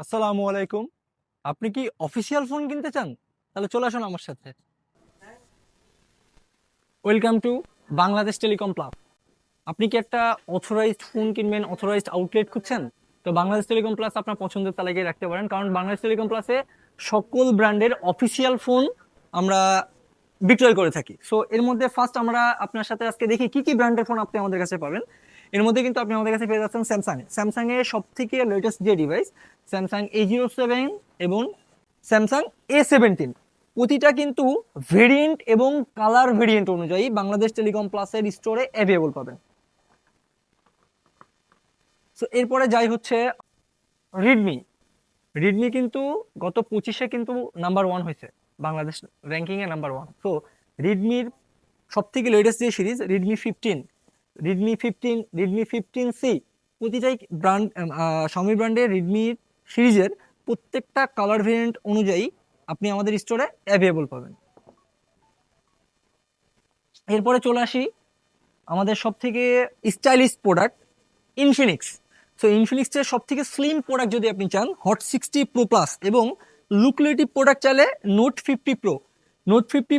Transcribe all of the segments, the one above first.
আসসালামু আলাইকুম। আপনি কি অফিসিয়াল ফোন কিনতে চান? তাহলে চলে আসুন আমার সাথে। Welcome to Bangladesh telecom plus. আপনি কি একটা অথরাইজড ফোন কিনবেন, অথরাইজড আউটলেট খুঁজছেন? তো বাংলাদেশ টেলিকম প্লাস আপনার পছন্দের তালিকায় রাখতে পারেন, কারণ বাংলাদেশ টেলিকম প্লাসে সকল ব্র্যান্ডের অফিসিয়াল ফোন আমরা বিক্রয় করে থাকি। সো এর মধ্যে ফার্স্ট আমরা আপনার সাথে আজকে দেখি কি কি ব্র্যান্ডের ফোন আপনি আমাদের কাছে পাবেন। এর মধ্যে কিন্তু আপনি আমাদের কাছে পেয়ে যাচ্ছেন স্যামসাং এর সব থেকে লেটেস্ট যে ডিভাইস, স্যামসাং A07 এবং স্যামসাং A17, প্রতিটা কিন্তু ভেরিয়েন্ট এবং কালার ভেরিয়েন্ট অনুযায়ী বাংলাদেশ টেলিকম প্লাসের স্টোরে অ্যাভেলেবল পাবেন। সো এরপরে যাই হচ্ছে রেডমি। রেডমি কিন্তু গত 25-এ কিন্তু নাম্বার ওয়ান হয়েছে, বাংলাদেশ র্যাঙ্কিং এ নাম্বার ওয়ান। তো রেডমির সব থেকে লেটেস্ট যে সিরিজ রেডমি 15 সি, প্রতিটাই ব্র্যান্ড শাওমি ব্র্যান্ডের রেডমির সিরিজের প্রত্যেকটা কালার ভেরিয়েন্ট অনুযায়ী আপনি আমাদের স্টোরে অ্যাভেলেবল পাবেন। এরপরে চলে আসি আমাদের সব থেকে স্টাইলিশ প্রোডাক্ট ইনফিনিক্স। সো ইনফিনিক্সের সব থেকে স্লিম প্রোডাক্ট যদি আপনি চান, Hot 60 Pro Plus, এবং লুক্রেটিভ প্রোডাক্ট চাইলে note 50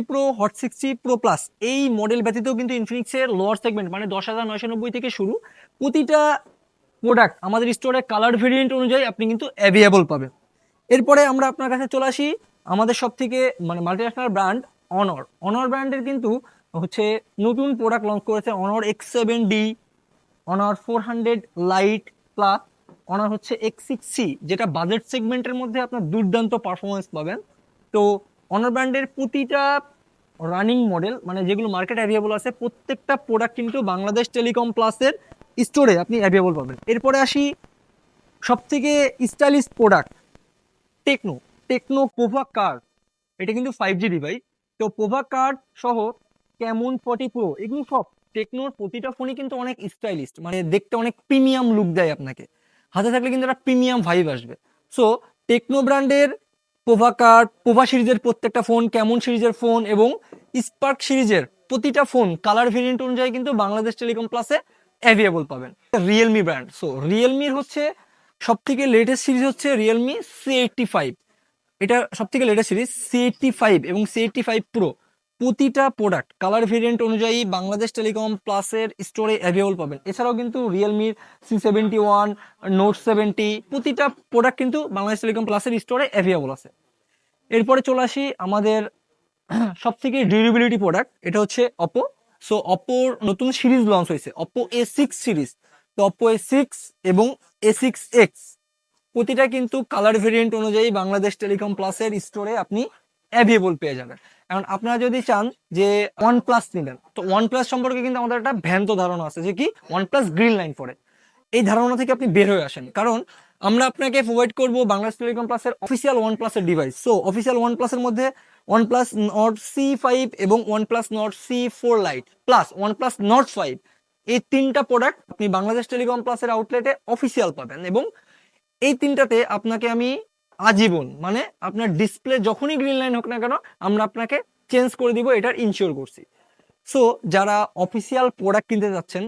Pro, Hot 60 Pro Plus। এই মডেল ব্যতীতও কিন্তু ইনফিনিক্সের লোয়ার সেগমেন্ট মানে 10,990 থেকে শুরু প্রতিটা প্রোডাক্ট আমাদের স্টোরে কালার ভেরিয়েন্ট অনুযায়ী আপনি কিন্তু অ্যাভেলেবল পাবেন। এরপরে আমরা আপনার কাছে চলে আসি আমাদের সব থেকে মানে মাল্টিন্যাশনাল ব্র্যান্ড অনর ব্র্যান্ডের কিন্তু হচ্ছে নতুন প্রোডাক্ট লঞ্চ করেছে অনর X7D, honour 400 light plus, honour হচ্ছে X6C, যেটা বাজেট সেগমেন্টের মধ্যে আপনার দুর্দান্ত পারফরমেন্স পাবেন। তো অনার ব্র্যান্ডের প্রতিটা রানিং মডেল মানে যেগুলো মার্কেট অ্যাভেলেবল আছে প্রত্যেকটা প্রোডাক্ট কিন্তু বাংলাদেশ টেলিকম প্লাসের স্টোরে আপনি অ্যাভেলেবল পাবেন। এরপরে আসি সব থেকে stylish product techno techno Pova card. এটা কিন্তু 5G ডিভাইস। তো পোভা কার্ড সহ ক্যামন 40 Pro, এগুলো সব টেকনোর প্রতিটা ফোনই কিন্তু অনেক স্টাইলিস্ট, মানে দেখতে অনেক প্রিমিয়াম লুক দেয় আপনাকে। হাতে থাকলে কিন্তু একটা প্রিমিয়াম ভাইব আসবে। সো টেকনো ব্র্যান্ডের পোভা কার্ড, পোভা সিরিজের প্রত্যেকটা ফোন, ক্যামন সিরিজের ফোন এবং স্পার্ক সিরিজের প্রতিটা ফোন কালার ভেরিয়েন্ট অনুযায়ী কিন্তু বাংলাদেশ টেলিকম প্লাসে অ্যাভেলেবল পাবেন। Realme brand. সো রিয়েলমির হচ্ছে সব থেকে লেটেস্ট সিরিজ হচ্ছে রিয়েলমি C85। এটা সব থেকে লেটেস্ট সিরিজ C85 এবং C85 Pro। প্রতিটা প্রোডাক্ট কালার ভেরিয়েন্ট অনুযায়ী বাংলাদেশ টেলিকম প্লাসের স্টোরে অ্যাভেলেবল পাবেন। এছাড়াও কিন্তু রিয়েলমির C71, নোট 70, প্রতিটা প্রোডাক্ট কিন্তু বাংলাদেশ টেলিকম প্লাসের স্টোরে অ্যাভেলেবল আছে। এরপরে চলে আসি আমাদের সব থেকে ডিউরেবিলিটি প্রোডাক্ট, এটা হচ্ছে অপো। সো অপোর নতুন সিরিজ লঞ্চ হয়েছে অপো A6 সিরিজ। তো অপো A6 এবং A6X প্রতিটা কিন্তু কালার ভেরিয়েন্ট অনুযায়ী বাংলাদেশ টেলিকম প্লাসের স্টোরে আপনি অ্যাভেলেবল পেয়ে যাবেন। কারণ আপনারা যদি চান যে ওয়ান প্লাস নেবেন, তো ওয়ান প্লাস সম্পর্কে কিন্তু আমাদের একটা ভ্রান্ত ধারণা আছে যে কি ওয়ান প্লাস গ্রিন লাইন পড়ে। এই ধারণা থেকে আপনি বের হয়ে আসেন, কারণ আমরা আপনাকে প্রোভাইড করব বাংলাদেশ টেলিকম প্লাসের অফিসিয়াল ওয়ান প্লাসের ডিভাইস। সো অফিসিয়াল ওয়ান প্লাসের মধ্যে ওয়ান প্লাস নট C5 এবং one plus not C4 light plus one plus not 5, এই তিনটা প্রোডাক্ট আপনি বাংলাদেশ টেলিকম প্লাসের আউটলেটে অফিসিয়াল পাবেন। এবং এই তিনটাতে আপনাকে আমি আজীবন মানে আপনার ডিসপ্লে যখনই গ্রিন লাইন হোক না কেন আমরা আপনাকে চেঞ্জ করে দিব, এটার ইনশিওর করছি। সো যারা অফিসিয়াল প্রোডাক্ট কিনতে যাচ্ছেন,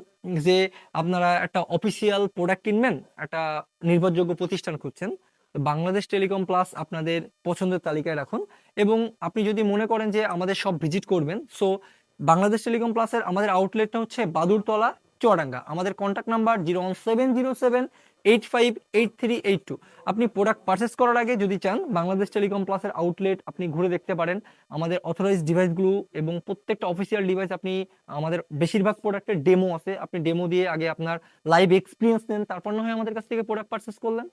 যে আপনারা একটা অফিসিয়াল প্রোডাক্ট কিনবেন, একটা নির্ভরযোগ্য প্রতিষ্ঠান খুঁজছেন, তো বাংলাদেশ টেলিকম প্লাস আপনাদের পছন্দের তালিকায় রাখুন। এবং আপনি যদি মনে করেন যে আমাদের সব ভিজিট করবেন, সো বাংলাদেশ টেলিকম প্লাসের আমাদের আউটলেটটা হচ্ছে বাদুরতলা, চুয়াডাঙ্গা। আমাদের কন্ট্যাক্ট নাম্বার 01707858382। আপনি প্রোডাক্ট পারচেস করার আগে যদি চান বাংলাদেশ টেলিকম প্লাসের আউটলেট আপনি ঘুরে দেখতে পারেন, আমাদের অথরাইজ ডিভাইসগুলো এবং প্রত্যেকটা অফিসিয়াল ডিভাইস আপনি, আমাদের বেশিরভাগ প্রোডাক্টের ডেমো আছে, আপনি ডেমো দিয়ে আগে আপনার লাইভ এক্সপিরিয়েন্স নেন, তারপর না হয় আমাদের কাছ থেকে প্রোডাক্ট পারচেস করলেন।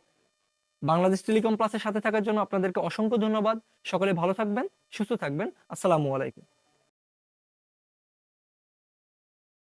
বাংলাদেশ টেলিকম প্লাসের সাথে থাকার জন্য আপনাদেরকে অসংখ্য ধন্যবাদ। সকলে ভালো থাকবেন, সুস্থ থাকবেন। আসসালামু আলাইকুম।